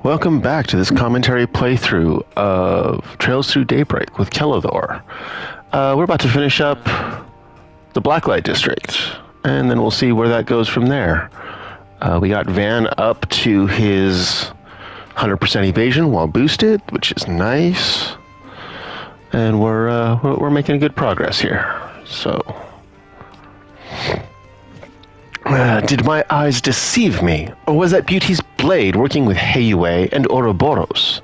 Welcome back to this commentary playthrough of Trails Through Daybreak with Kellador. We're about to finish up the Blacklight District, and then we'll see where that goes from there. We got Van up to his 100% evasion while boosted, which is nice, and we're making good progress here. So, did my eyes deceive me, or was that Beauty's blade working with Heiue and Ouroboros?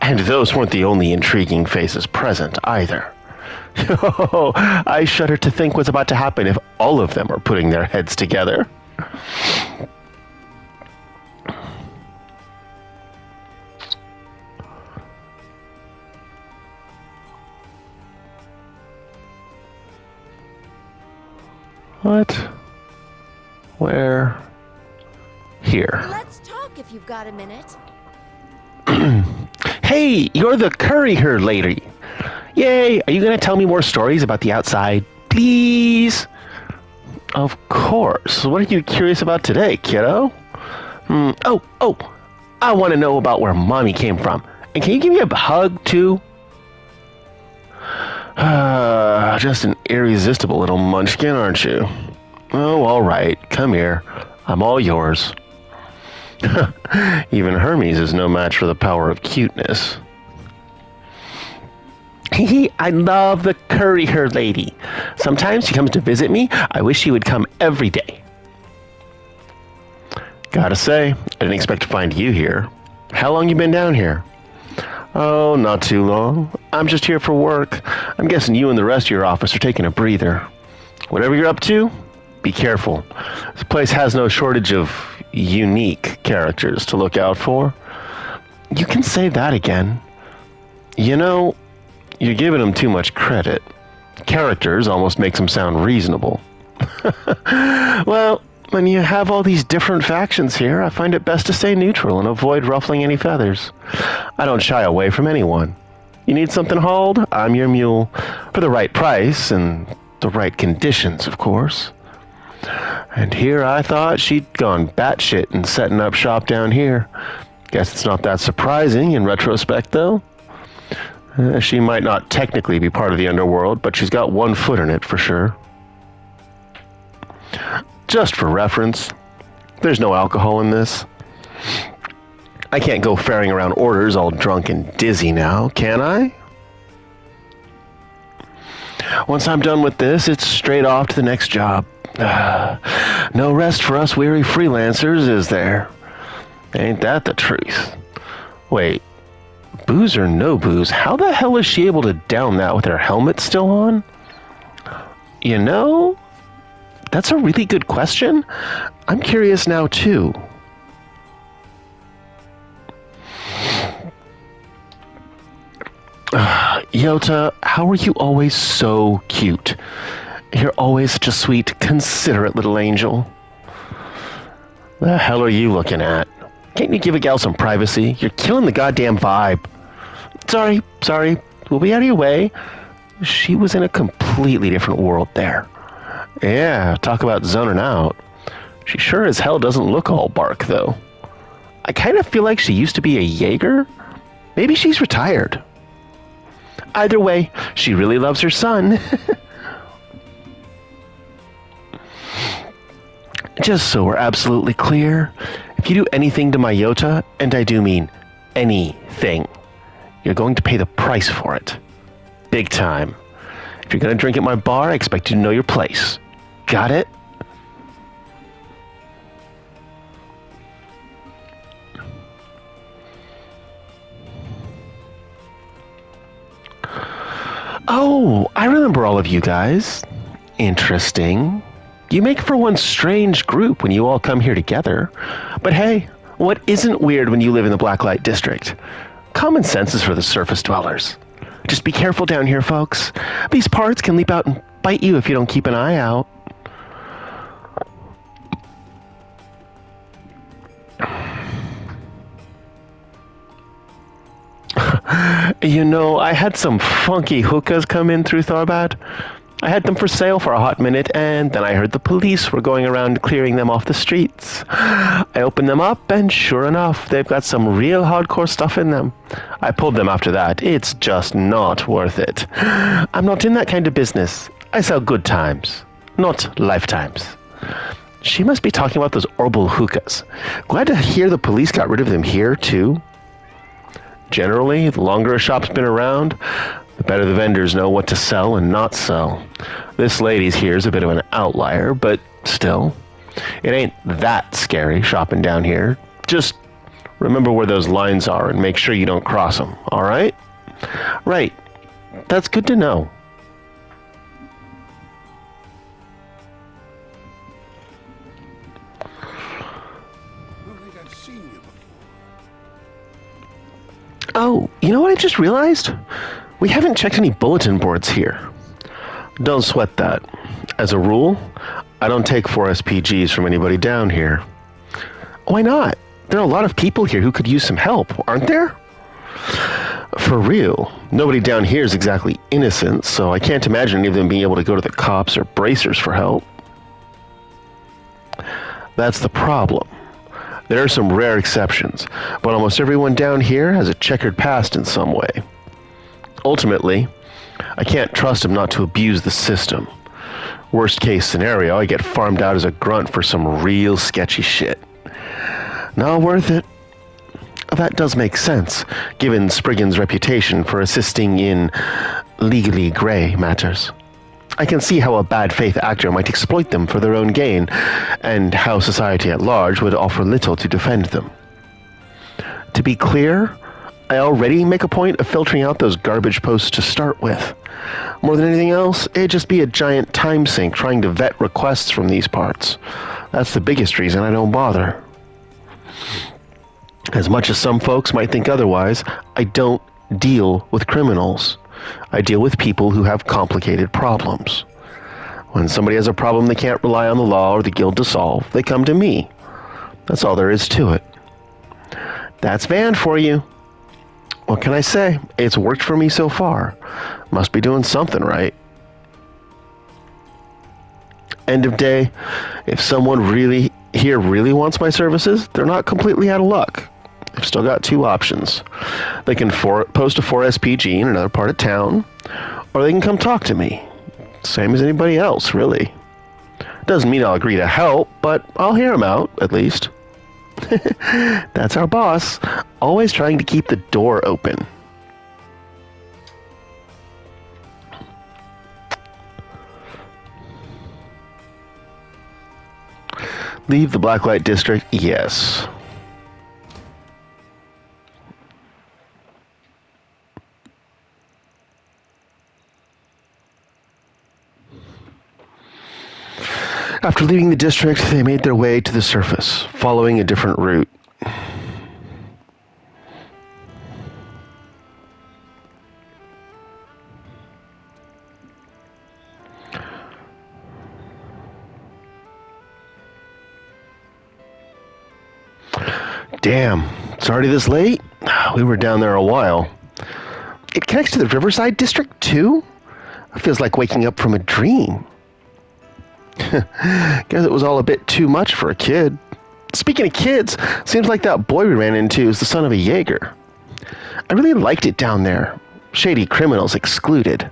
And those weren't the only intriguing faces present, either. Oh, I shudder to think what's about to happen if all of them are putting their heads together. What? Where? Here. Let's talk if you've got a minute. Hey, you're the courier lady. Yay, are you going to tell me more stories about the outside, please? Of course. What are you curious about today, kiddo? Oh, I want to know about where Mommy came from. And can you give me a hug, too? Just an irresistible little munchkin, aren't you? Oh, all right. Come here. I'm all yours. Even Hermes is no match for the power of cuteness. I love the courier lady. Sometimes she comes to visit me. I wish she would come every day. Gotta say, I didn't expect to find you here. How long you been down here? Oh, not too long. I'm just here for work. I'm guessing you and the rest of your office are taking a breather. Whatever you're up to, be careful. This place has no shortage of unique characters to look out for. You can say that again. You know, you're giving them too much credit. Characters almost makes them sound reasonable. Well, when you have all these different factions here, I find it best to stay neutral and avoid ruffling any feathers. I don't shy away from anyone. You need something hauled? I'm your mule. For the right price and the right conditions, of course. And here I thought she'd gone batshit and setting up shop down here. Guess it's not that surprising in retrospect, though. She might not technically be part of the underworld, but she's got one foot in it for sure. Just for reference, there's no alcohol in this. I can't go ferrying around orders all drunk and dizzy now, can I? Once I'm done with this, it's straight off to the next job. No rest for us weary freelancers, is there? Ain't that the truth? Wait, booze or no booze, how the hell is she able to down that with her helmet still on? You know, that's a really good question. I'm curious now, too. Yota, how are you always so cute? You're always such a sweet, considerate little angel. The hell are you looking at? Can't you give a gal some privacy? You're killing the goddamn vibe. Sorry. We'll be out of your way. She was in a completely different world there. Yeah, talk about zoning out. She sure as hell doesn't look all bark, though. I kind of feel like she used to be a Jaeger. Maybe she's retired. Either way, she really loves her son. Just so we're absolutely clear, if you do anything to my Yota, and I do mean anything, you're going to pay the price for it. Big time. If you're going to drink at my bar, I expect you to know your place. Got it? Oh, I remember all of you guys. Interesting. You make for one strange group when you all come here together. But hey, what isn't weird when you live in the Blacklight District? Common sense is for the surface dwellers. Just be careful down here, folks. These parts can leap out and bite you if you don't keep an eye out. You know, I had some funky hookahs come in through Tharbad. I had them for sale for a hot minute, and then I heard the police were going around clearing them off the streets. I opened them up, and sure enough, they've got some real hardcore stuff in them. I pulled them after that. It's just not worth it. I'm not in that kind of business. I sell good times, not lifetimes. She must be talking about those Orbal hookahs. Glad to hear the police got rid of them here, too. Generally, the longer a shop's been around, the better the vendors know what to sell and not sell. This lady's here's a bit of an outlier, but still, it ain't that scary shopping down here. Just remember where those lines are and make sure you don't cross them, all right? Right. That's good to know. Oh, you know what I just realized? We haven't checked any bulletin boards here. Don't sweat that. As a rule, I don't take 4 SPGs from anybody down here. Why not? There are a lot of people here who could use some help, aren't there? For real, nobody down here is exactly innocent, so I can't imagine any of them being able to go to the cops or bracers for help. That's the problem. There are some rare exceptions, but almost everyone down here has a checkered past in some way. Ultimately, I can't trust them not to abuse the system. Worst case scenario, I get farmed out as a grunt for some real sketchy shit. Not worth it. That does make sense, given Spriggan's reputation for assisting in legally grey matters. I can see how a bad faith actor might exploit them for their own gain, and how society at large would offer little to defend them. To be clear, I already make a point of filtering out those garbage posts to start with. More than anything else, it'd just be a giant time sink trying to vet requests from these parts. That's the biggest reason I don't bother. As much as some folks might think otherwise, I don't deal with criminals. I deal with people who have complicated problems. When somebody has a problem they can't rely on the law or the guild to solve, they come to me. That's all there is to it. That's Van for you. What can I say? It's worked for me so far. Must be doing something right. End of day, if someone really wants my services, they're not completely out of luck. I've still got 2 options. They can post a 4 SPG in another part of town, or they can come talk to me. Same as anybody else, really. Doesn't mean I'll agree to help, but I'll hear them out, at least. That's our boss, always trying to keep the door open. Leave the Blacklight district? Yes. After leaving the district, they made their way to the surface, following a different route. Damn, it's already this late? We were down there a while. It connects to the Riverside district, too? It feels like waking up from a dream. Guess it was all a bit too much for a kid. Speaking of kids, seems like that boy we ran into is the son of a Jaeger. I really liked it down there. Shady criminals excluded.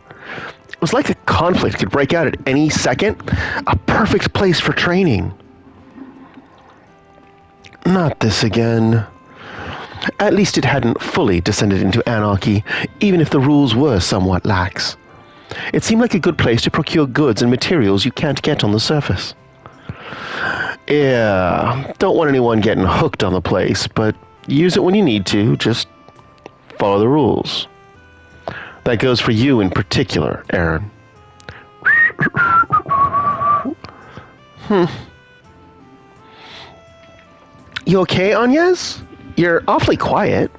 It was like a conflict could break out at any second. A perfect place for training. Not this again. At least it hadn't fully descended into anarchy, even if the rules were somewhat lax. It seemed like a good place to procure goods and materials you can't get on the surface. Yeah, don't want anyone getting hooked on the place, but use it when you need to, just follow the rules. That goes for you in particular, Aaron. You okay, Agnes? You're awfully quiet.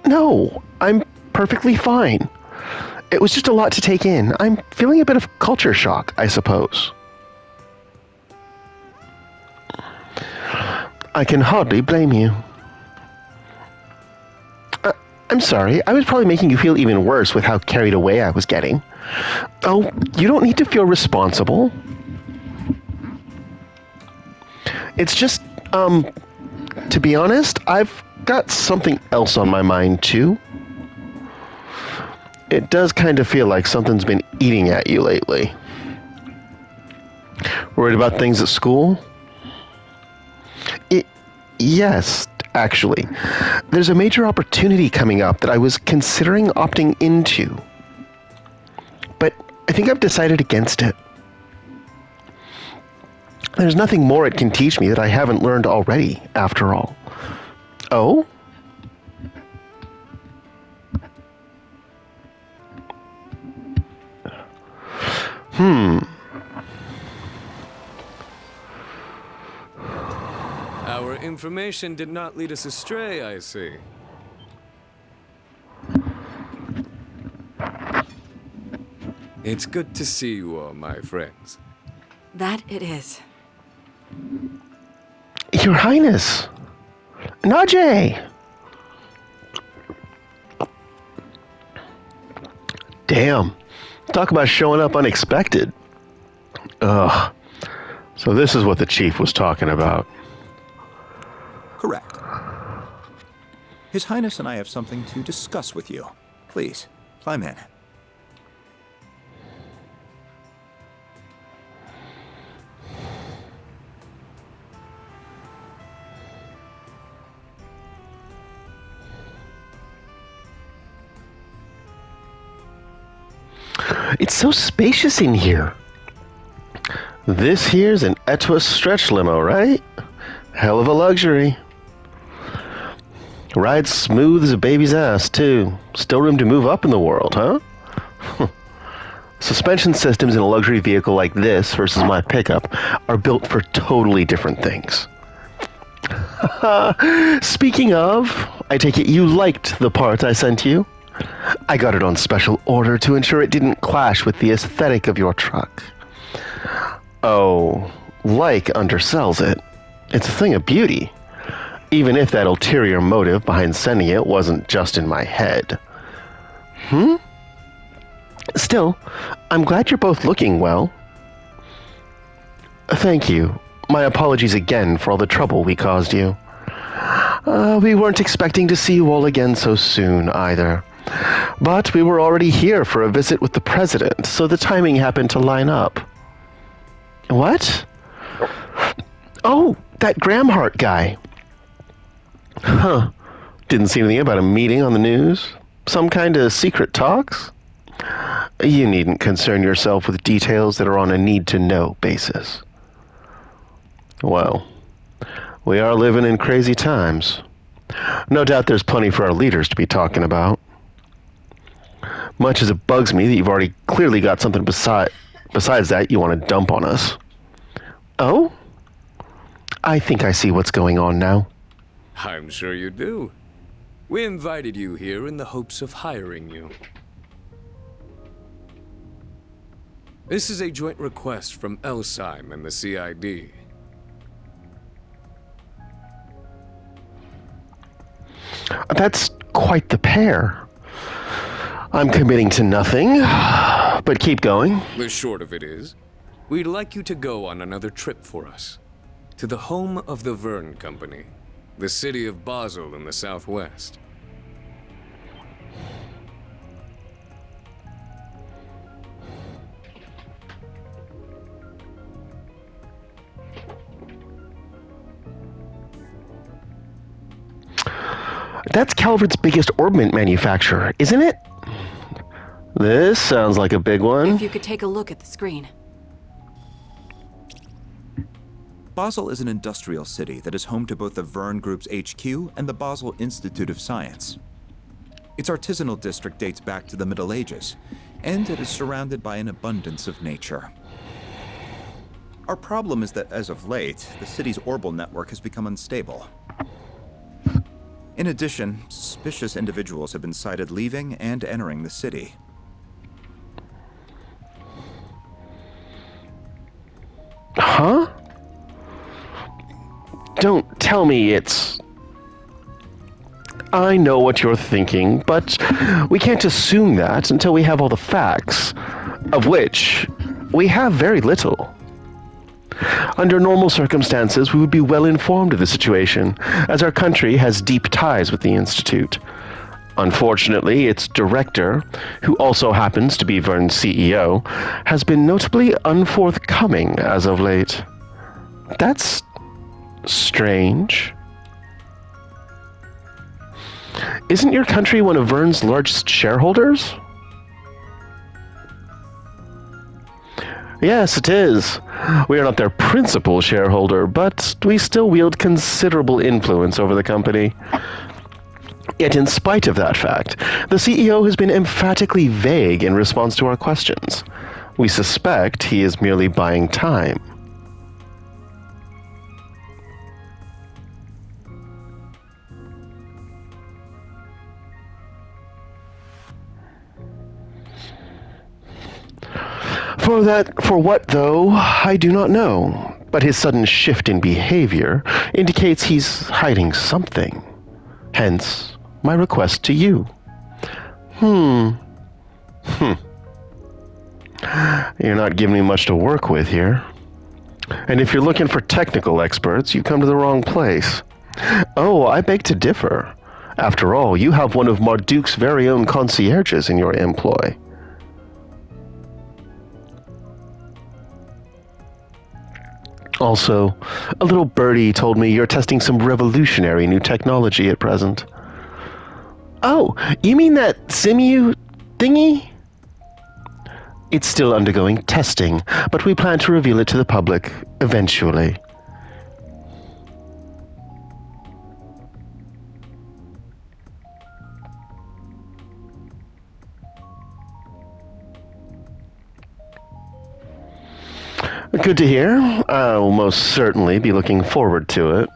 No, I'm perfectly fine. It was just a lot to take in. I'm feeling a bit of culture shock, I suppose. I can hardly blame you. I'm I'm sorry. I was probably making you feel even worse with how carried away I was getting. Oh, you don't need to feel responsible. It's just, to be honest, I've got something else on my mind, too. It does kind of feel like something's been eating at you lately. Worried about things at school? Yes, actually. There's a major opportunity coming up that I was considering opting into. But I think I've decided against it. There's nothing more it can teach me that I haven't learned already, after all. Oh? Our information did not lead us astray, I see. It's good to see you all, my friends. That it is. Your Highness! Najee! Damn. Talk about showing up unexpected. Ugh. So this is what the chief was talking about. Correct. His Highness and I have something to discuss with you. Please, climb in. It's so spacious in here. This here's an Etwas stretch limo, right? Hell of a luxury. Rides smooth as a baby's ass, too. Still room to move up in the world, huh? Suspension systems in a luxury vehicle like this versus my pickup are built for totally different things. Speaking of, I take it you liked the part I sent you? I got it on special order to ensure it didn't clash with the aesthetic of your truck. Oh, like undersells it. It's a thing of beauty. Even if that ulterior motive behind sending it wasn't just in my head. Still, I'm glad you're both looking well. Thank you. My apologies again for all the trouble we caused you. We weren't expecting to see you all again so soon, either. But we were already here for a visit with the president, so the timing happened to line up. What? Oh, that Gramhart guy. Huh. Didn't see anything about a meeting on the news? Some kind of secret talks? You needn't concern yourself with details that are on a need-to-know basis. Well, we are living in crazy times. No doubt there's plenty for our leaders to be talking about. Much as it bugs me that you've already clearly got something besides that you want to dump on us. Oh? I think I see what's going on now. I'm sure you do. We invited you here in the hopes of hiring you. This is a joint request from Elsheim and the CID. That's quite the pair. I'm committing to nothing, but keep going. The short of it is, we'd like you to go on another trip for us. To the home of the Verne Company, the city of Basel in the southwest. That's Calvert's biggest orbment manufacturer, isn't it? This sounds like a big one. If you could take a look at the screen. Basel is an industrial city that is home to both the Verne Group's HQ and the Basel Institute of Science. Its artisanal district dates back to the Middle Ages, and it is surrounded by an abundance of nature. Our problem is that as of late, the city's orbital network has become unstable. In addition, suspicious individuals have been sighted leaving and entering the city. Huh? Don't tell me it's... I know what you're thinking, but we can't assume that until we have all the facts, of which we have very little. Under normal circumstances, we would be well informed of the situation, as our country has deep ties with the Institute. Unfortunately, its director, who also happens to be Vern's CEO, has been notably unforthcoming as of late. That's strange. Isn't your country one of Vern's largest shareholders? Yes, it is. We are not their principal shareholder, but we still wield considerable influence over the company. Yet in spite of that fact, the CEO has been emphatically vague in response to our questions. We suspect he is merely buying time. For what, though, I do not know. But his sudden shift in behavior indicates he's hiding something. Hence, my request to you. You're not giving me much to work with here. And if you're looking for technical experts, you come to the wrong place. Oh, I beg to differ. After all, you have one of Marduk's very own concierges in your employ. Also, a little birdie told me you're testing some revolutionary new technology at present. Oh, you mean that Simu thingy? It's still undergoing testing, but we plan to reveal it to the public eventually. Good to hear. I will most certainly be looking forward to it.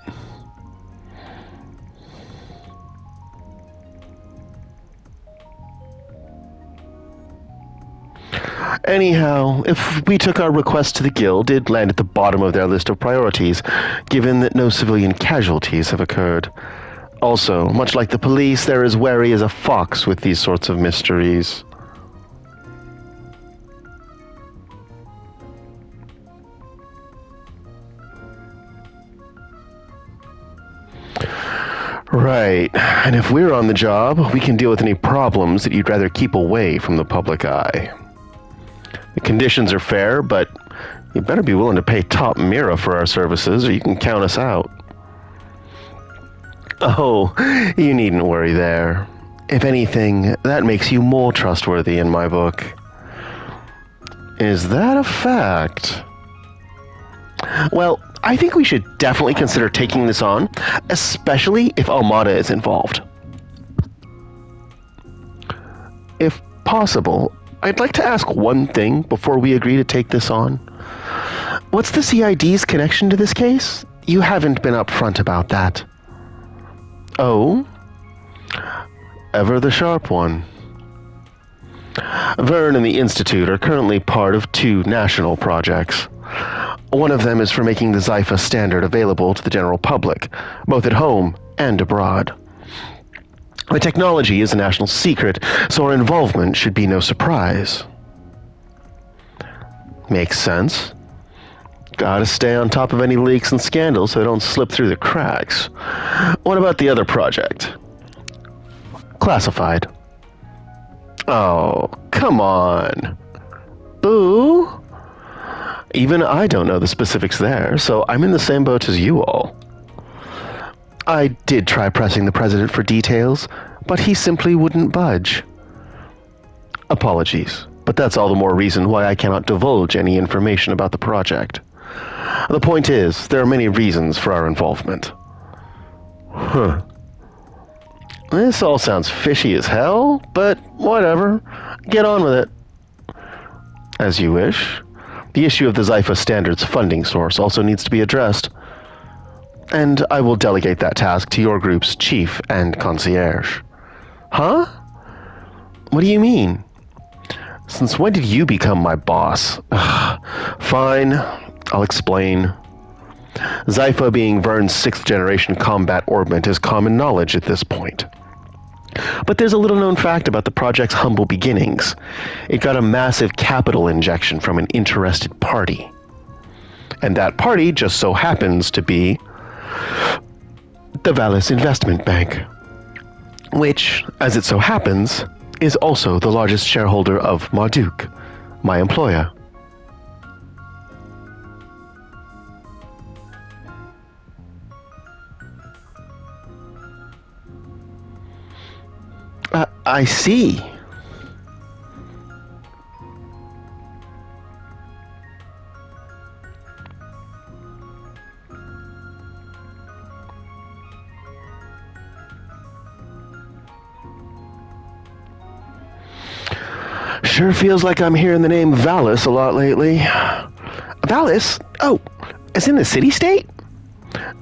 Anyhow, if we took our request to the Guild, it'd land at the bottom of their list of priorities, given that no civilian casualties have occurred. Also, much like the police, they're as wary as a fox with these sorts of mysteries. Right, and if we're on the job, we can deal with any problems that you'd rather keep away from the public eye. The conditions are fair, but you better be willing to pay top Mira for our services, or you can count us out. Oh, you needn't worry there. If anything, that makes you more trustworthy in my book. Is that a fact? Well, I think we should definitely consider taking this on, especially if Almada is involved. If possible, I'd like to ask one thing before we agree to take this on. What's the CID's connection to this case? You haven't been upfront about that. Oh? Ever the sharp one. Vern and the Institute are currently part of two national projects. One of them is for making the Zypha standard available to the general public, both at home and abroad. The technology is a national secret, so our involvement should be no surprise. Makes sense. Gotta stay on top of any leaks and scandals so they don't slip through the cracks. What about the other project? Classified. Oh, come on. Boo? Even I don't know the specifics there, so I'm in the same boat as you all. I did try pressing the president for details, but he simply wouldn't budge. Apologies, but that's all the more reason why I cannot divulge any information about the project. The point is, there are many reasons for our involvement. This all sounds fishy as hell, but whatever. Get on with it. As you wish. The issue of the Zypha Standards funding source also needs to be addressed. And I will delegate that task to your group's chief and concierge. Huh? What do you mean? Since when did you become my boss? Fine, I'll explain. Zypha being Vern's 6th generation combat orbment is common knowledge at this point. But there's a little-known fact about the project's humble beginnings. It got a massive capital injection from an interested party. And that party just so happens to be the Valis Investment Bank, which, as it so happens, is also the largest shareholder of Marduk, my employer. I see. Sure feels like I'm hearing the name Valis a lot lately. Valis? Oh, as in the city-state?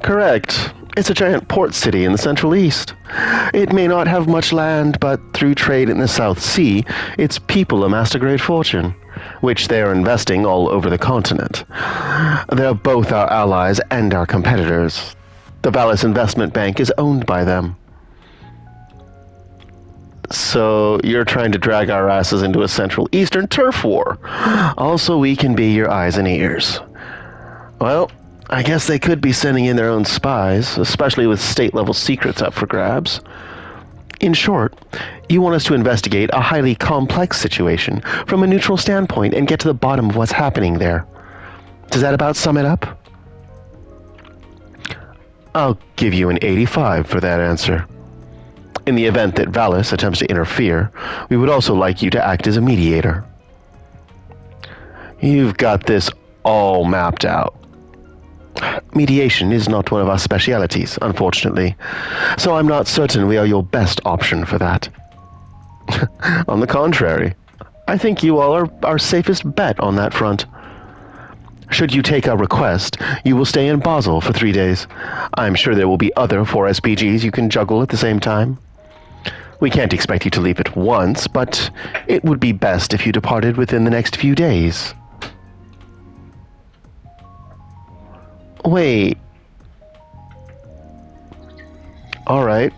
Correct. It's a giant port city in the Central East. It may not have much land, but through trade in the South Sea, its people amassed a great fortune, which they are investing all over the continent. They're both our allies and our competitors. The Valis Investment Bank is owned by them. So you're trying to drag our asses into a Central Eastern turf war, also we can be your eyes and ears. Well, I guess they could be sending in their own spies, especially with state-level secrets up for grabs. In short, you want us to investigate a highly complex situation from a neutral standpoint and get to the bottom of what's happening there. Does that about sum it up? I'll give you an 85 for that answer. In the event that Valis attempts to interfere, we would also like you to act as a mediator. You've got this all mapped out. Mediation is not one of our specialities, unfortunately, so I'm not certain we are your best option for that. On the contrary, I think you all are our safest bet on that front. Should you take our request, you will stay in Basel for 3 days. I'm sure there will be other 4 SPGs you can juggle at the same time. We can't expect you to leave at once, but it would be best if you departed within the next few days. Wait. Alright.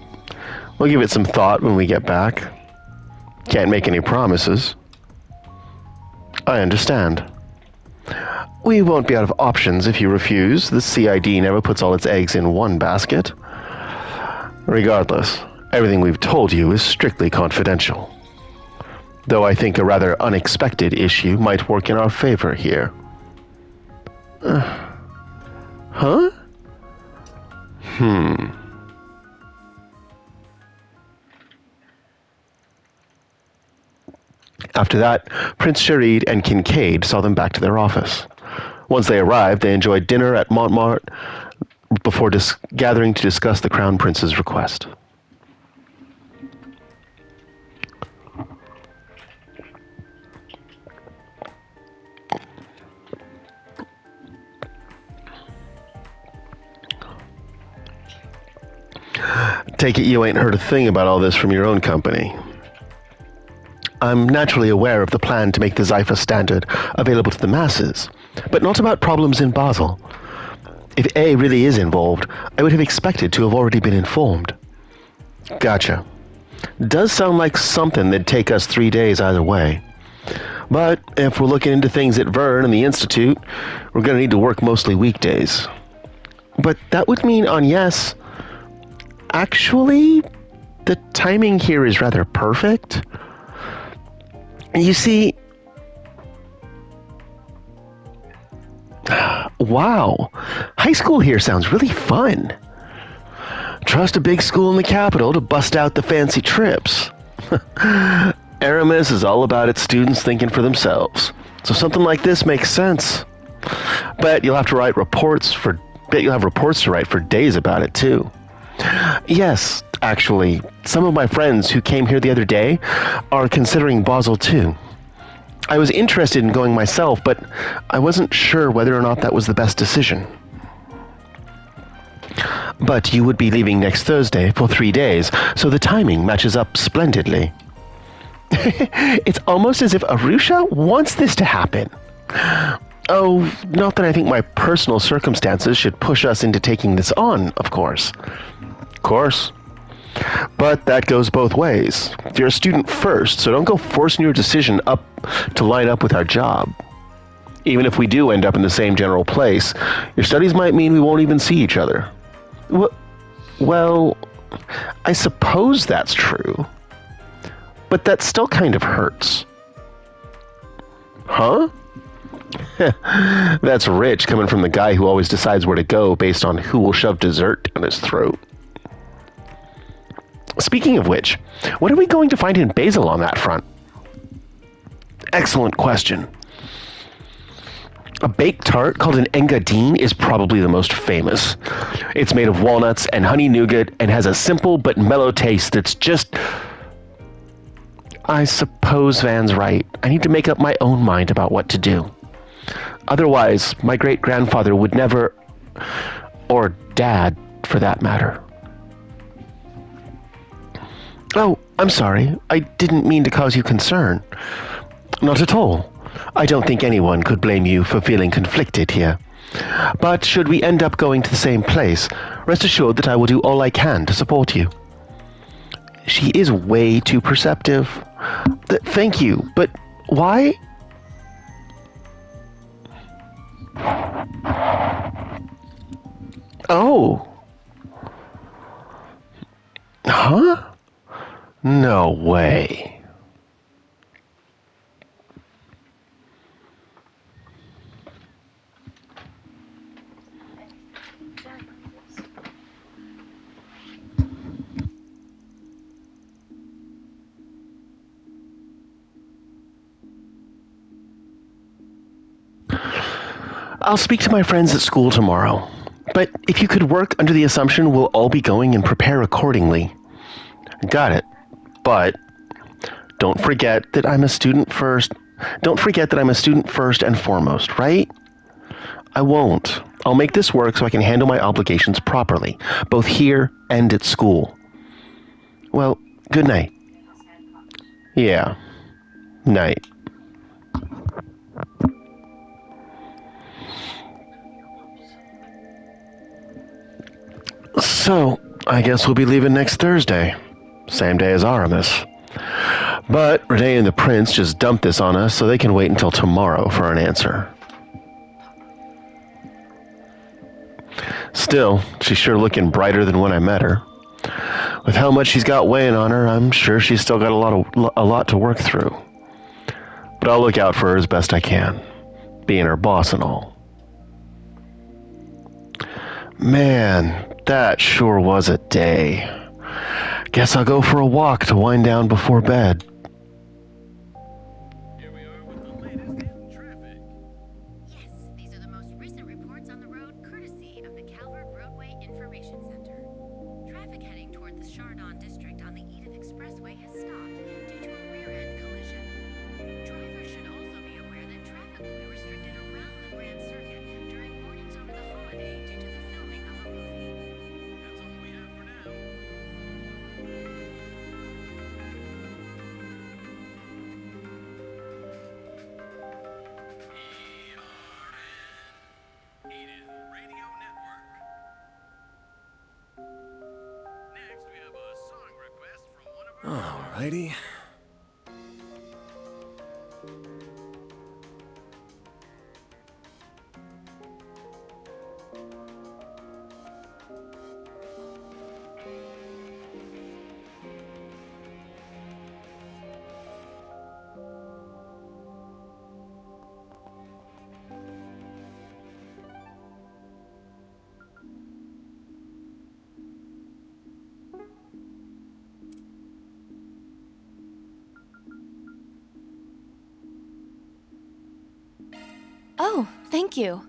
We'll give it some thought when we get back. Can't make any promises. I understand. We won't be out of options if you refuse. The CID never puts all its eggs in one basket. Regardless, everything we've told you is strictly confidential. Though I think a rather unexpected issue might work in our favor here. Huh? After that, Prince Sherid and Kincaid saw them back to their office. Once they arrived, they enjoyed dinner at Montmartre before gathering to discuss the Crown Prince's request. Take it you ain't heard a thing about all this from your own company. I'm naturally aware of the plan to make the Zypher standard available to the masses, but not about problems in Basel. If A really is involved, I would have expected to have already been informed. Gotcha. Does sound like something that'd take us 3 days either way. But if we're looking into things at Vern and the Institute, we're going to need to work mostly weekdays. But that would mean on yes. Actually, the timing here is rather perfect. You see, wow, high school here sounds really fun. Trust a big school in the capital to bust out the fancy trips. Aramis is all about its students thinking for themselves, so something like this makes sense. But you'll have reports to write for days about it too. Yes, actually, some of my friends who came here the other day are considering Basel too. I was interested in going myself, but I wasn't sure whether or not that was the best decision. But you would be leaving next Thursday for 3 days, so the timing matches up splendidly. It's almost as if Arusha wants this to happen. Oh, not that I think my personal circumstances should push us into taking this on, of course. Of course. But that goes both ways. You're a student first, so don't go forcing your decision up to line up with our job. Even if we do end up in the same general place, your studies might mean we won't even see each other. Well, I suppose that's true. But that still kind of hurts. Huh? That's rich coming from the guy who always decides where to go based on who will shove dessert down his throat. Speaking of which, what are we going to find in Basil on that front? Excellent question. A baked tart called an engadine is probably the most famous. It's made of walnuts and honey nougat and has a simple but mellow taste that's just... I suppose Van's right. I need to make up my own mind about what to do. Otherwise, my great-grandfather would never... or Dad, for that matter. Oh, I'm sorry. I didn't mean to cause you concern. Not at all. I don't think anyone could blame you for feeling conflicted here. But should we end up going to the same place, rest assured that I will do all I can to support you. She is way too perceptive. Thank you, but why? Oh. Huh? No way. I'll speak to my friends at school tomorrow. But if you could work under the assumption we'll all be going and prepare accordingly. Got it. But don't forget that I'm a student first. Don't forget that I'm a student first and foremost, right? I won't. I'll make this work so I can handle my obligations properly, both here and at school. Well, good night. Yeah. Night. So, I guess we'll be leaving next Thursday. Same day as Aramis. But Renee and the Prince just dumped this on us so they can wait until tomorrow for an answer. Still, she's sure looking brighter than when I met her. With how much she's got weighing on her, I'm sure she's still got a lot to work through. But I'll look out for her as best I can, being her boss and all. Man, that sure was a day. Guess I'll go for a walk to wind down before bed. Here we are with the latest in traffic. Yes, these are the most recent reports on the road courtesy of the Calvert Roadway Information Center. Traffic heading toward the Chardon district on the Edith Expressway has stopped due to a rear-end collision. Drivers should also be aware that traffic will be restricted around the Grand Circuit during mornings over the holiday due to the filming of a movie. That's all we have for now. Edith Radio Network. Next, we have a song request from one of our... Alrighty. Oh, thank you.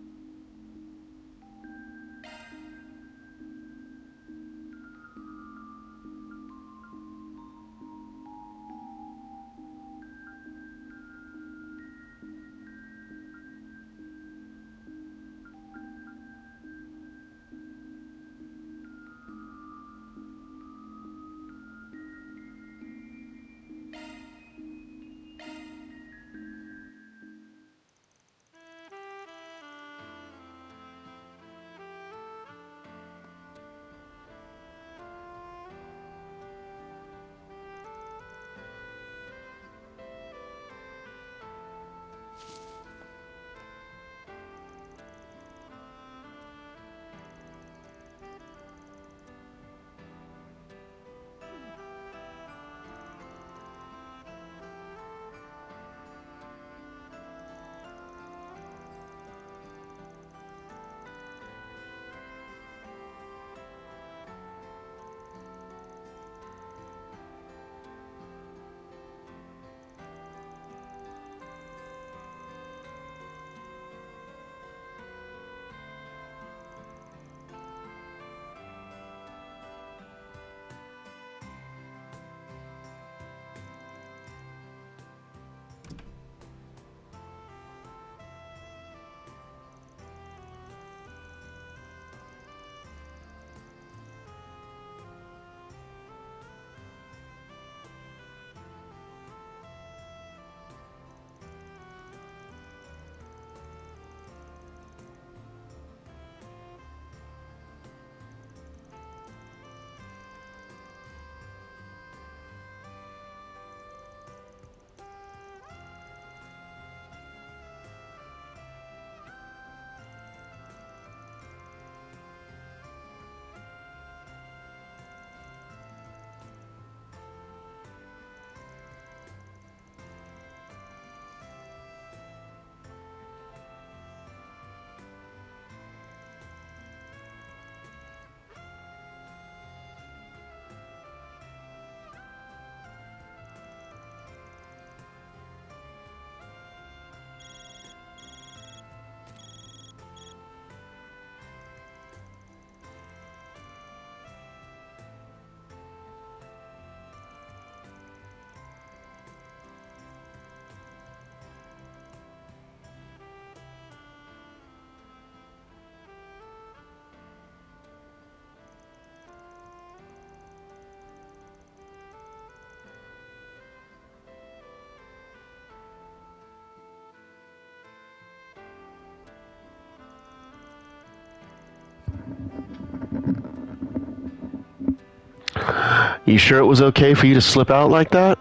You sure it was okay for you to slip out like that?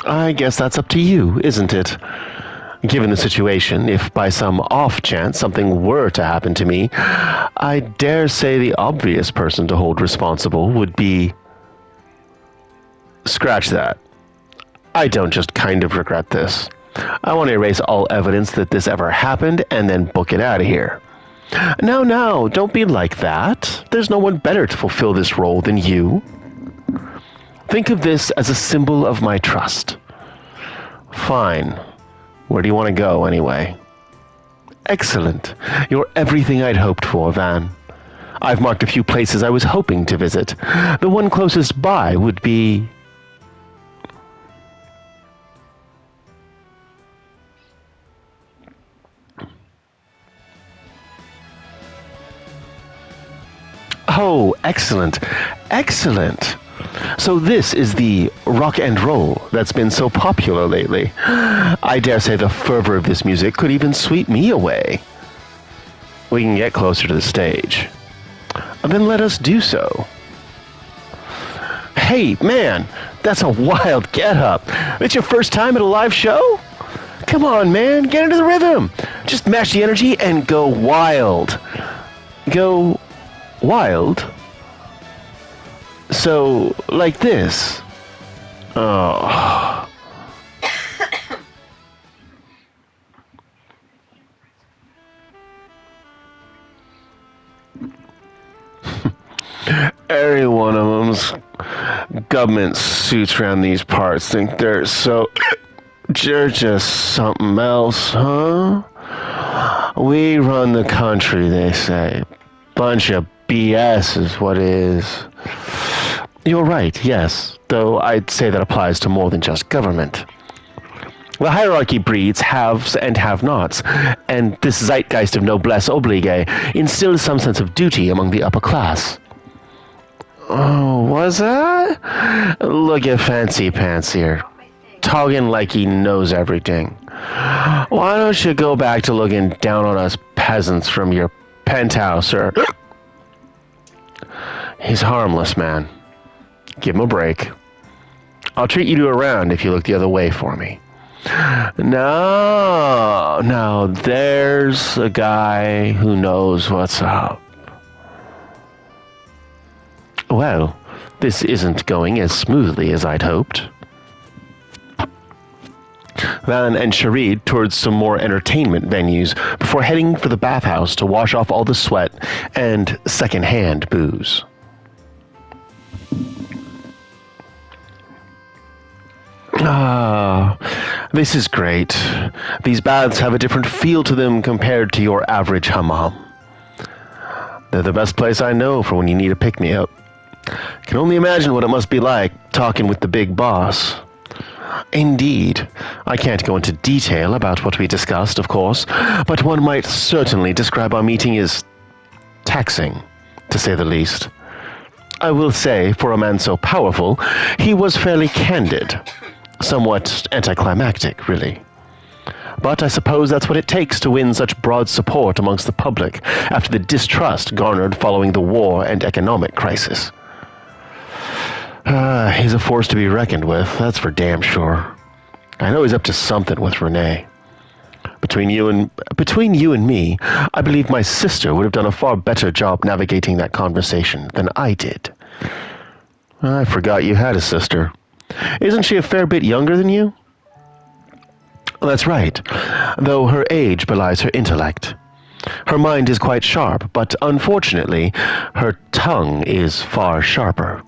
I guess that's up to you, isn't it? Given the situation, if by some off chance something were to happen to me, I dare say the obvious person to hold responsible would be... Scratch that. I don't just kind of regret this. I want to erase all evidence that this ever happened and then book it out of here. No, don't be like that. There's no one better to fulfill this role than you. Think of this as a symbol of my trust. Fine. Where do you want to go, anyway? Excellent. You're everything I'd hoped for, Van. I've marked a few places I was hoping to visit. The one closest by would be... Oh, excellent. Excellent. So this is the rock and roll that's been so popular lately. I dare say the fervor of this music could even sweep me away. We can get closer to the stage. Then let us do so. Hey, man, that's a wild get-up. It's your first time at a live show? Come on, man, get into the rhythm. Just match the energy and go wild. Go wild? So, like this. Oh. Every one of them's government suits around these parts think they're so... They're just something else, huh? We run the country, they say. Bunch of BS is what it is. You're right, yes, though I'd say that applies to more than just government. The hierarchy breeds haves and have-nots, and this zeitgeist of noblesse oblige instills some sense of duty among the upper class. Oh, was that? Look at Fancy Pants here, talking like he knows everything. Why don't you go back to looking down on us peasants from your penthouse, or... He's harmless, man. Give him a break. I'll treat you to a round if you look the other way for me. No, there's a guy who knows what's up. Well, this isn't going as smoothly as I'd hoped. Van and Sherid towards some more entertainment venues before heading for the bathhouse to wash off all the sweat and second-hand booze. This is great. These baths have a different feel to them compared to your average hammam. They're the best place I know for when you need a pick-me-up. Can only imagine what it must be like talking with the big boss. Indeed. I can't go into detail about what we discussed, of course, but one might certainly describe our meeting as taxing, to say the least. I will say, for a man so powerful, he was fairly candid. Somewhat anticlimactic, really. But I suppose that's what it takes to win such broad support amongst the public after the distrust garnered following the war and economic crisis. He's a force to be reckoned with, that's for damn sure. I know he's up to something with Renee. Between you and me, I believe my sister would have done a far better job navigating that conversation than I did. I forgot you had a sister. Isn't she a fair bit younger than you? That's right, though her age belies her intellect. Her mind is quite sharp, but unfortunately, her tongue is far sharper.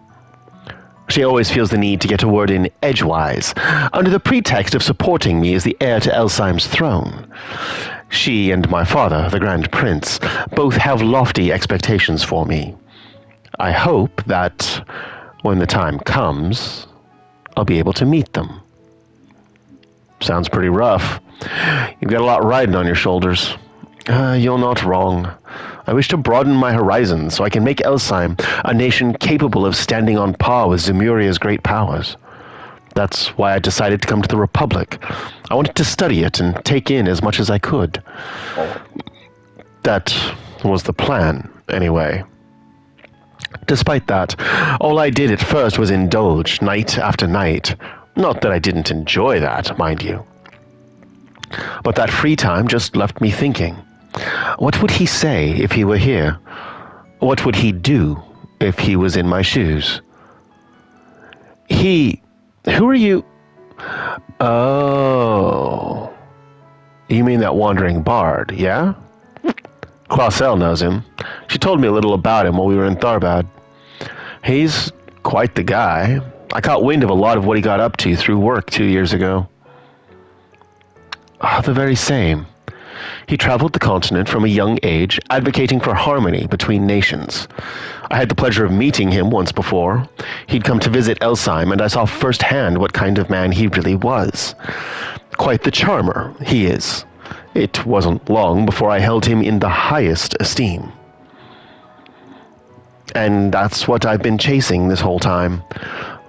She always feels the need to get a word in edgewise, under the pretext of supporting me as the heir to Elsheim's throne. She and my father, the Grand Prince, both have lofty expectations for me. I hope that, when the time comes, I'll be able to meet them. Sounds pretty rough. You've got a lot riding on your shoulders. You're not wrong. I wish to broaden my horizons so I can make Elsheim a nation capable of standing on par with Zemuria's great powers. That's why I decided to come to the Republic. I wanted to study it and take in as much as I could. That was the plan, anyway. Despite that, all I did at first was indulge night after night. Not that I didn't enjoy that, mind you. But that free time just left me thinking. What would he say if he were here? What would he do if he was in my shoes? Who are you? Oh. You mean that wandering bard, yeah? Clausel knows him. She told me a little about him while we were in Tharbad. He's quite the guy. I caught wind of a lot of what he got up to through work 2 years ago. The very same. He traveled the continent from a young age, advocating for harmony between nations. I had the pleasure of meeting him once before. He'd come to visit Elsheim, and I saw firsthand what kind of man he really was. Quite the charmer, he is. It wasn't long before I held him in the highest esteem. And that's what I've been chasing this whole time.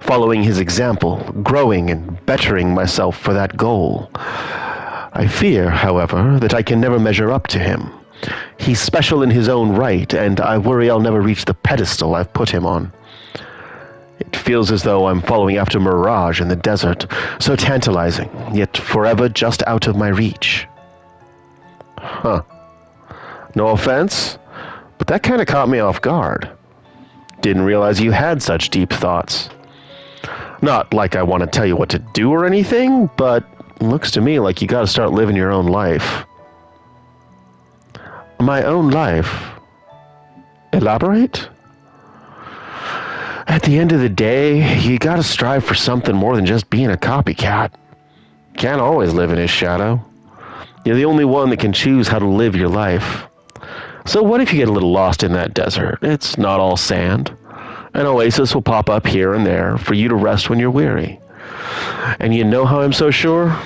Following his example, growing and bettering myself for that goal. I fear, however, that I can never measure up to him. He's special in his own right, and I worry I'll never reach the pedestal I've put him on. It feels as though I'm following after mirage in the desert, so tantalizing, yet forever just out of my reach. Huh. No offense, but that kind of caught me off guard. Didn't realize you had such deep thoughts. Not like I want to tell you what to do or anything, but looks to me like you gotta start living your own life. My own life? Elaborate? At the end of the day, you gotta strive for something more than just being a copycat. Can't always live in his shadow. You're the only one that can choose how to live your life. So what if you get a little lost in that desert? It's not all sand. An oasis will pop up here and there for you to rest when you're weary. And you know how I'm so sure?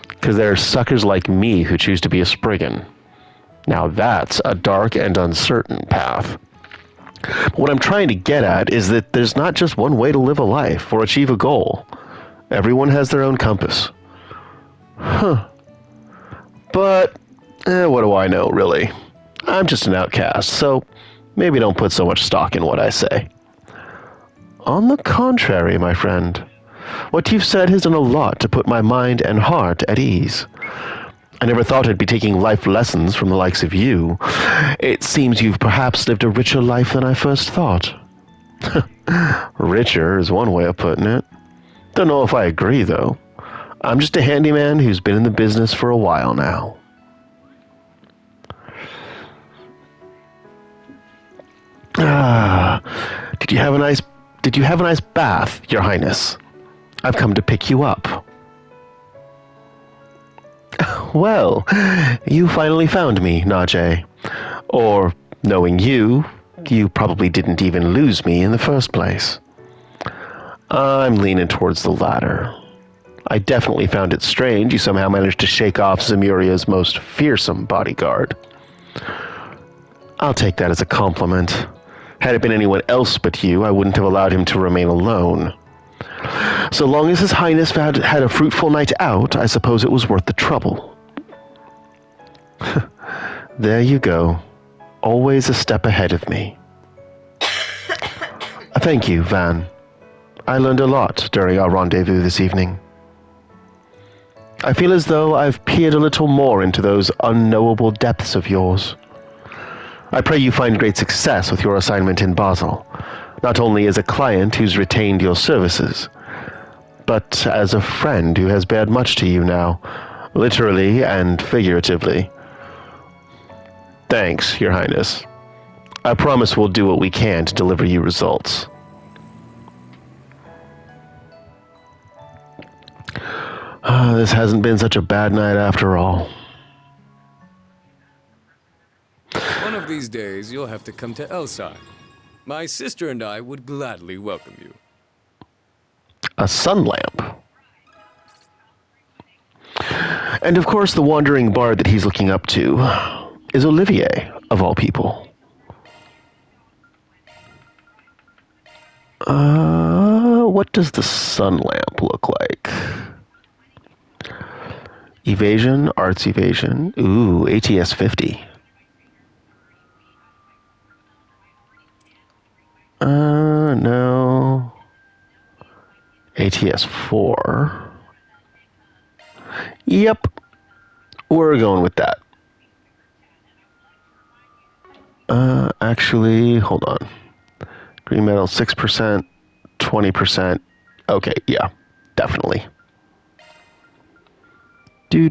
Because there are suckers like me who choose to be a Spriggan. Now that's a dark and uncertain path. But what I'm trying to get at is that there's not just one way to live a life or achieve a goal. Everyone has their own compass. Huh. But, what do I know, really? I'm just an outcast, so maybe don't put so much stock in what I say. On the contrary, my friend, what you've said has done a lot to put my mind and heart at ease. I never thought I'd be taking life lessons from the likes of you. It seems you've perhaps lived a richer life than I first thought. Richer is one way of putting it. Don't know if I agree, though. I'm just a handyman who's been in the business for a while now. Did you have a nice bath, Your Highness? I've come to pick you up. Well, you finally found me, Najee. Or, knowing you probably didn't even lose me in the first place. I'm leaning towards the latter. I definitely found it strange you somehow managed to shake off Zemuria's most fearsome bodyguard. I'll take that as a compliment. Had it been anyone else but you, I wouldn't have allowed him to remain alone. So long as His Highness had a fruitful night out, I suppose it was worth the trouble. There you go. Always a step ahead of me. Thank you, Van. I learned a lot during our rendezvous this evening. I feel as though I've peered a little more into those unknowable depths of yours. I pray you find great success with your assignment in Basel, not only as a client who's retained your services, but as a friend who has bared much to you now, literally and figuratively. Thanks, Your Highness. I promise we'll do what we can to deliver you results. This hasn't been such a bad night after all. One of these days, you'll have to come to Elsheim. My sister and I would gladly welcome you. A sun lamp. And of course, the wandering bard that he's looking up to is Olivier, of all people. What does the sun lamp look like? Evasion, arts evasion. Ooh, ATS 50. ATS 4. Yep. We're going with that. Actually, hold on. Green metal 6%, 20%. Okay, yeah, definitely. Do.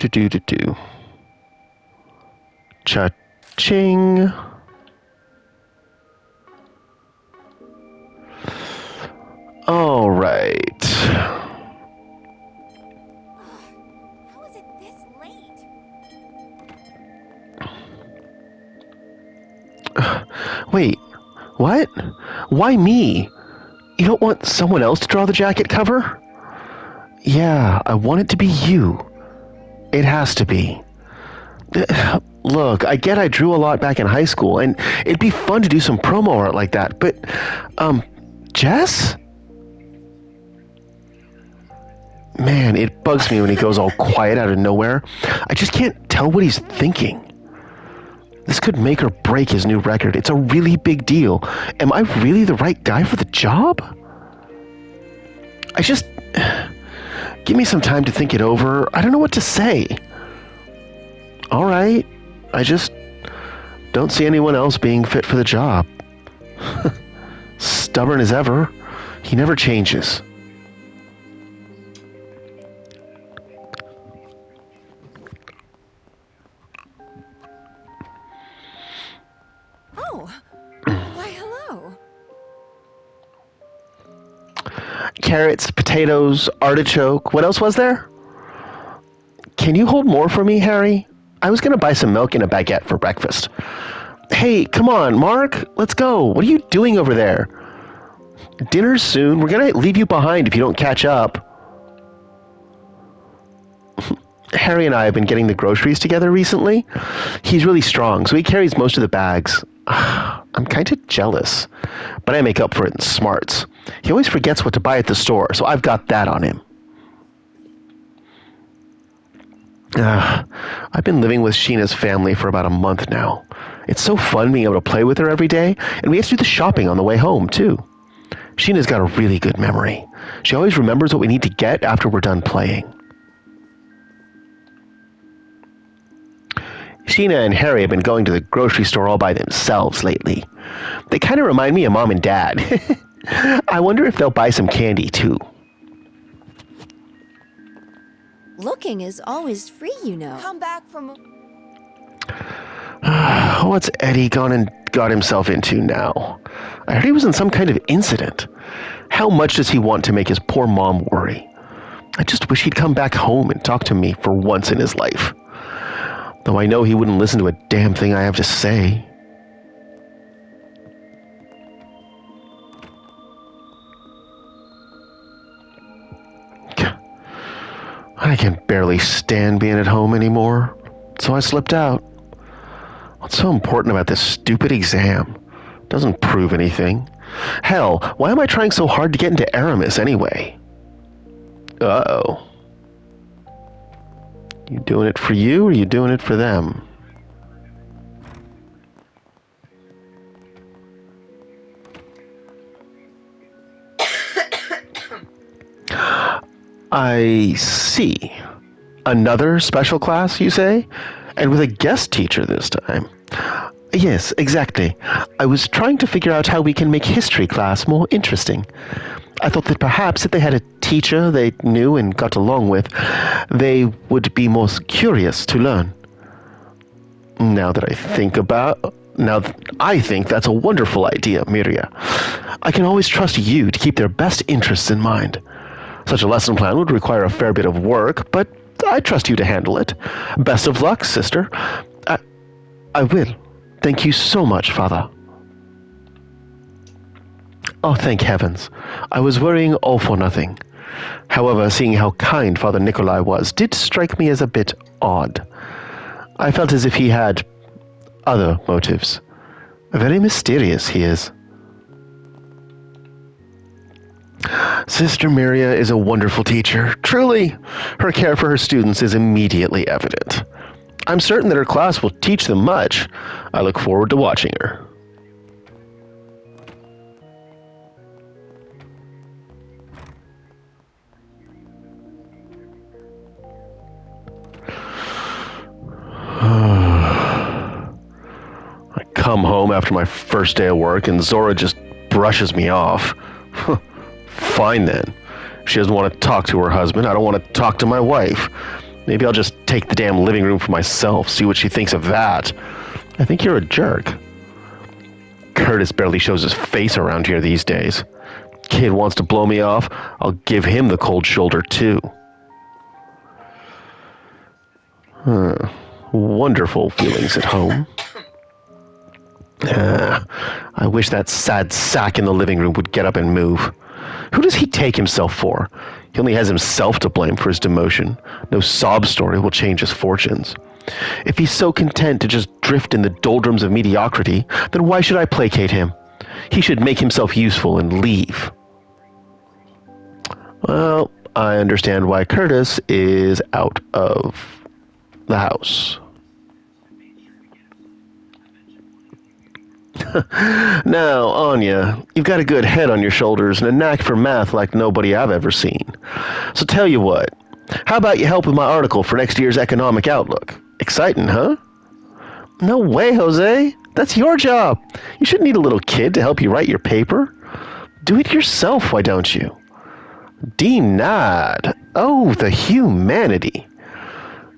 Cha-ching. All right. How is it this late? Wait, what? Why me? You don't want someone else to draw the jacket cover? Yeah, I want it to be you. It has to be. Look, I get I drew a lot back in high school, and it'd be fun to do some promo art like that, but, Jess? Man, it bugs me when he goes all quiet out of nowhere. I just can't tell what he's thinking. This could make or break his new record. It's a really big deal. Am I really the right guy for the job? Give me some time to think it over. I don't know what to say. All right. I just don't see anyone else being fit for the job. Stubborn as ever. He never changes. Oh, why hello. Carrots, potatoes, artichoke. What else was there? Can you hold more for me, Harry? I was going to buy some milk and a baguette for breakfast. Hey, come on, Mark. Let's go. What are you doing over there? Dinner's soon. We're going to leave you behind if you don't catch up. Harry and I have been getting the groceries together recently. He's really strong, so he carries most of the bags. I'm kind of jealous, but I make up for it in smarts. He always forgets what to buy at the store, so I've got that on him. I've been living with Sheena's family for about a month now. It's so fun being able to play with her every day, and we have to do the shopping on the way home, too. Sheena's got a really good memory. She always remembers what we need to get after we're done playing. Sheena and Harry have been going to the grocery store all by themselves lately. They kind of remind me of Mom and Dad. I wonder if they'll buy some candy, too. Looking is always free, you know. Come back from... What's Eddie gone and got himself into now? I heard he was in some kind of incident. How much does he want to make his poor mom worry? I just wish he'd come back home and talk to me for once in his life. Though I know he wouldn't listen to a damn thing I have to say. I can barely stand being at home anymore, so I slipped out. What's so important about this stupid exam? Doesn't prove anything. Hell, why am I trying so hard to get into Aramis anyway? Uh-oh. You doing it for you, or you doing it for them? I see. Another special class, you say? And with a guest teacher this time? Yes, exactly. I was trying to figure out how we can make history class more interesting. I thought that perhaps if they had a teacher they knew and got along with, they would be more curious to learn. I think that's a wonderful idea, Miria. I can always trust you to keep their best interests in mind. Such a lesson plan would require a fair bit of work, but I trust you to handle it. Best of luck, sister. I will. Thank you so much, Father. Oh, thank heavens. I was worrying all for nothing. However, seeing how kind Father Nikolai was did strike me as a bit odd. I felt as if he had other motives. Very mysterious he is. Sister Miria is a wonderful teacher. Truly, her care for her students is immediately evident. I'm certain that her class will teach them much. I look forward to watching her. home after my first day of work and Zora just brushes me off. Fine then. She doesn't want to talk to her husband. I don't want to talk to my wife. Maybe I'll just take the damn living room for myself, see what she thinks of that. I think you're a jerk. Curtis barely shows his face around here these days. Kid wants to blow me off, I'll give him the cold shoulder too. Wonderful feelings at home. I wish that sad sack in the living room would get up and move. Who does he take himself for? He only has himself to blame for his demotion. No sob story will change his fortunes. If he's so content to just drift in the doldrums of mediocrity, then why should I placate him? He should make himself useful and leave. Well, I understand why Curtis is out of the house. Now, Anya, you've got a good head on your shoulders and a knack for math like nobody I've ever seen. So tell you what, how about you help with my article for next year's economic outlook? Exciting, huh? No way, Jose. That's your job. You shouldn't need a little kid to help you write your paper. Do it yourself, why don't you? Denied. Oh, the humanity.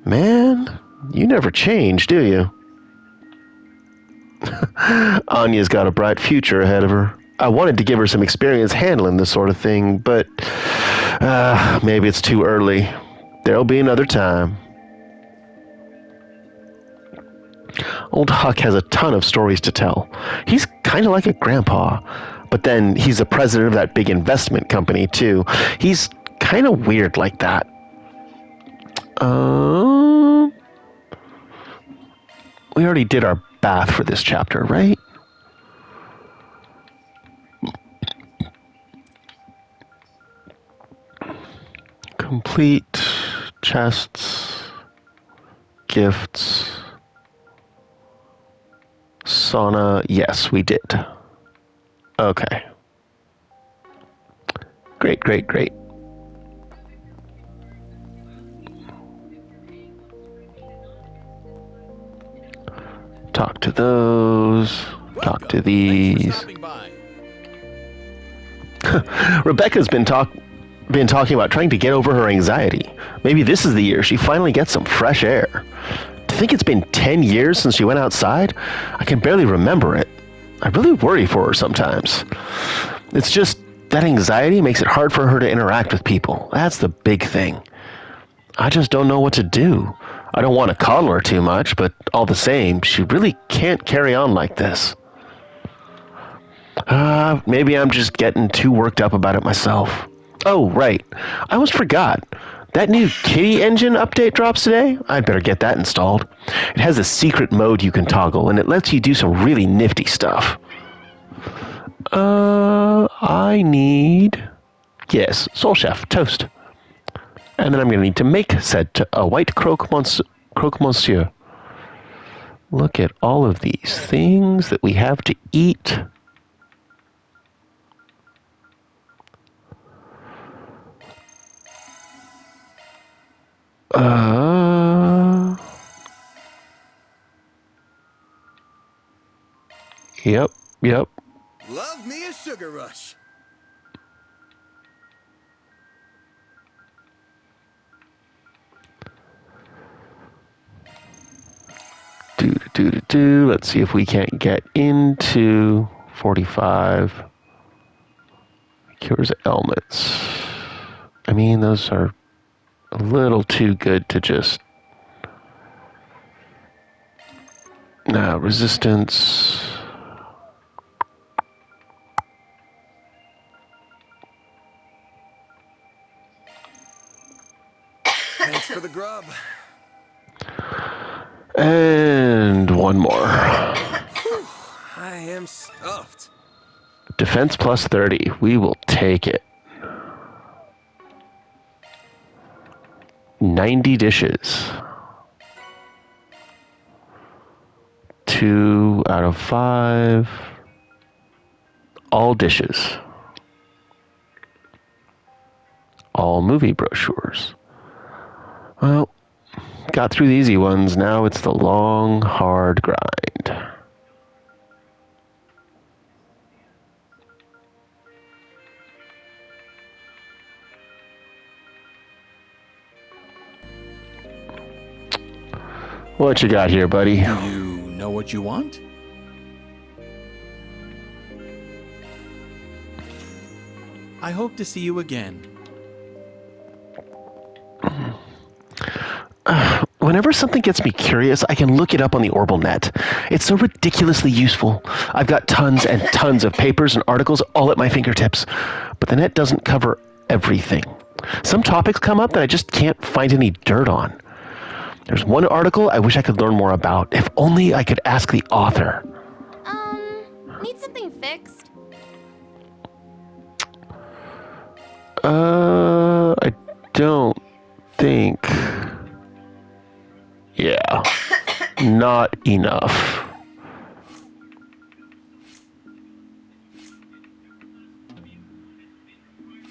Man, you never change, do you? Anya's got a bright future ahead of her. I wanted to give her some experience handling this sort of thing, but maybe it's too early. There'll be another time. Old Huck has a ton of stories to tell. He's kind of like a grandpa, but then he's the president of that big investment company, too. He's kind of weird like that. We already did our bath for this chapter, right? Complete chests, gifts, sauna. Yes, we did. Okay. Great, great, great. Talk to those. Talk to these. Rebecca's been talking about trying to get over her anxiety. Maybe this is the year she finally gets some fresh air. To think it's been 10 years since she went outside, I can barely remember it. I really worry for her sometimes. It's just that anxiety makes it hard for her to interact with people. That's the big thing. I just don't know what to do. I don't want to coddle her too much, but all the same, she really can't carry on like this. Maybe I'm just getting too worked up about it myself. Oh, right. I almost forgot. That new Kitty engine update drops today. I'd better get that installed. It has a secret mode you can toggle, and it lets you do some really nifty stuff. I need... Yes, Soul Chef, toast. And then I'm going to need to make said a white croque monsieur. Look at all of these things that we have to eat. Yep. Love me a sugar rush. Let's see if we can't get into 45. Cures ailments. I mean, those are a little too good to just... resistance... Thanks for the grub. And one more. I am stuffed. Defense plus 30. We will take it. 90 dishes. 2 out of 5. All dishes. All movie brochures. Well, got through the easy ones. Now it's the long, hard grind. What you got here, buddy? Do you know what you want? I hope to see you again. Whenever something gets me curious, I can look it up on the Orbital Net. It's so ridiculously useful. I've got tons and tons of papers and articles all at my fingertips. But the net doesn't cover everything. Some topics come up that I just can't find any dirt on. There's one article I wish I could learn more about. If only I could ask the author. Need something fixed? I don't think... Yeah. Not enough.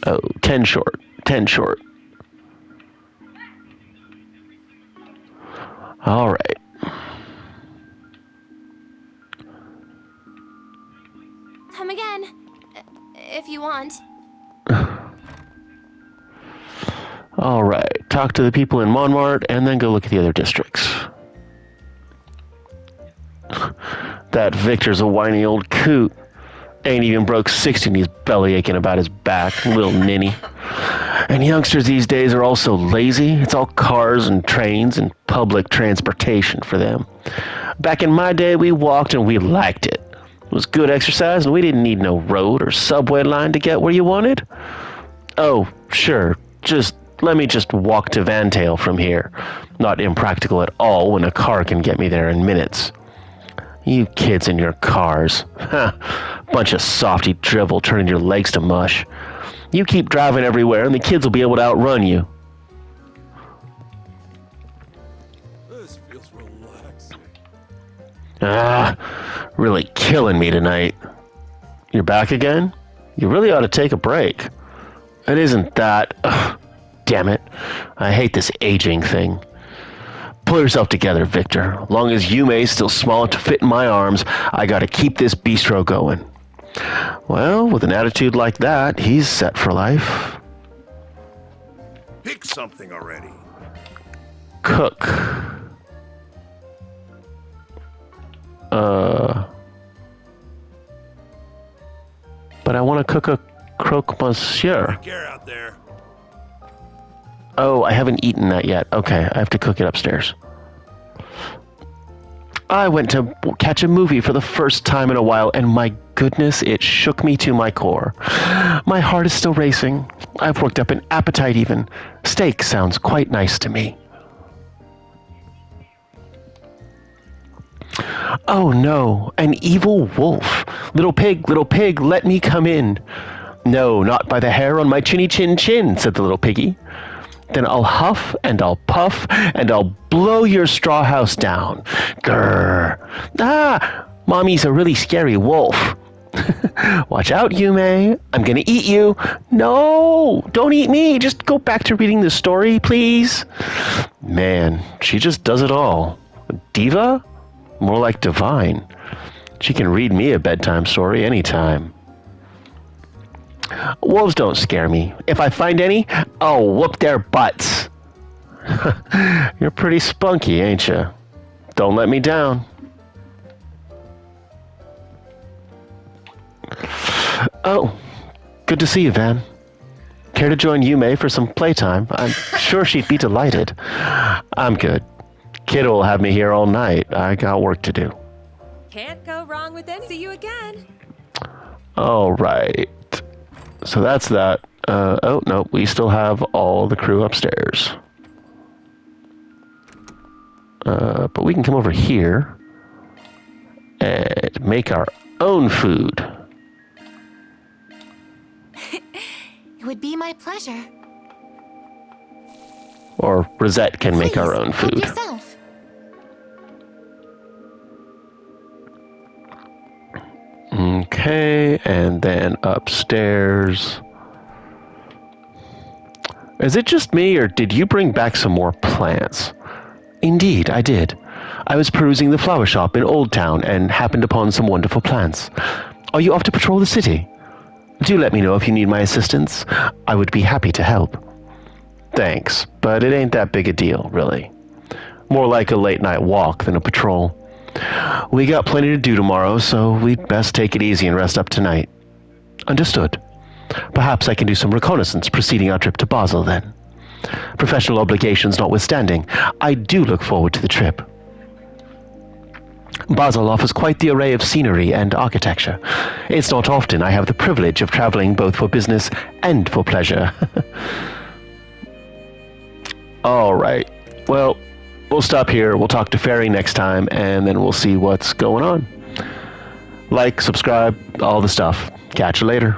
Oh, 10 short. 10 short. All right. Come again, if you want. All right. Talk to the people in Montmartre and then go look at the other districts. That Victor's a whiny old coot. Ain't even broke 60 and he's belly aching about his back, little ninny. And youngsters these days are all so lazy. It's all cars and trains and public transportation for them. Back in my day, we walked and we liked it. It was good exercise and we didn't need no road or subway line to get where you wanted. Oh, sure, let me just walk to Vantail from here. Not impractical at all when a car can get me there in minutes. You kids in your cars. Bunch of softy drivel turning your legs to mush. You keep driving everywhere and the kids will be able to outrun you. This feels relaxing. Really killing me tonight. You're back again? You really ought to take a break. It isn't that... damn it. I hate this aging thing. Pull yourself together, Victor. Long as Yume's still small enough to fit in my arms, I gotta keep this bistro going. Well, with an attitude like that, he's set for life. Pick something already. Cook. But I want to cook a croque monsieur. Take care out there. Oh, I haven't eaten that yet. Okay, I have to cook it upstairs. I went to catch a movie for the first time in a while, and my goodness, it shook me to my core. My heart is still racing. I've worked up an appetite even. Steak sounds quite nice to me. Oh no, an evil wolf. Little pig, let me come in. No, not by the hair on my chinny chin chin, said the little piggy. Then I'll huff and I'll puff and I'll blow your straw house down. Grrr. Ah, Mommy's a really scary wolf. Watch out, Yume. I'm gonna eat you. No, don't eat me. Just go back to reading the story, please. Man, she just does it all. Diva? More like divine. She can read me a bedtime story anytime. Wolves don't scare me. If I find any, I'll whoop their butts. You're pretty spunky, ain't you? Don't let me down. Oh, good to see you, Van. Care to join Yume for some playtime? I'm sure she'd be delighted. I'm good. Kid will have me here all night. I got work to do. Can't go wrong with any. See you again. All right. So that's that. Oh, no, we still have all the crew upstairs. But we can come over here and make our own food. It would be my pleasure. Or Rosette can make our own Help food. yourself. Okay, and then upstairs. Is it just me, or did you bring back some more plants? Indeed, I did. I was perusing the flower shop in Old Town and happened upon some wonderful plants. Are you off to patrol the city? Do let me know if you need my assistance. I would be happy to help. Thanks, but it ain't that big a deal, really. More like a late-night walk than a patrol. We got plenty to do tomorrow, so we'd best take it easy and rest up tonight. Understood. Perhaps I can do some reconnaissance preceding our trip to Basel then. Professional obligations notwithstanding, I do look forward to the trip. Basel offers quite the array of scenery and architecture. It's not often I have the privilege of traveling both for business and for pleasure. All right. Well, we'll stop here. We'll talk to Ferry next time, and then we'll see what's going on. Like, subscribe, all the stuff. Catch you later.